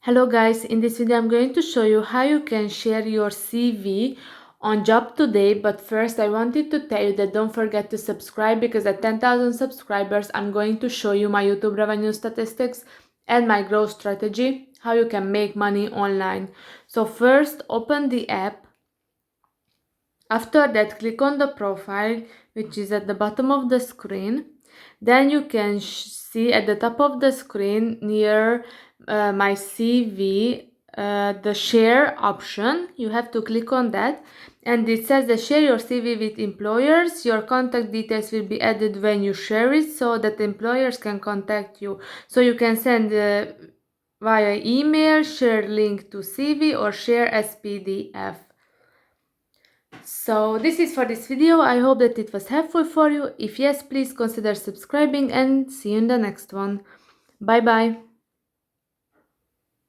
Hello guys, in this video I'm going to show you how you can share your CV on JobToday, but first I wanted to tell you that don't forget to subscribe because at 10,000 subscribers I'm going to show you my YouTube revenue statistics and my growth strategy, how you can make money online. So first open the app. After that click on the profile, which is at the bottom of the screen. Then you can see at the top of the screen near my CV the share option. You have to click on that, and it says that share your CV with employers. Your contact details will be added when you share it so that employers can contact you. So you can send via email, share link to CV, or share as PDF. So this is for this video. I hope that it was helpful for you. If yes, please consider subscribing and see you in the next one. Bye bye.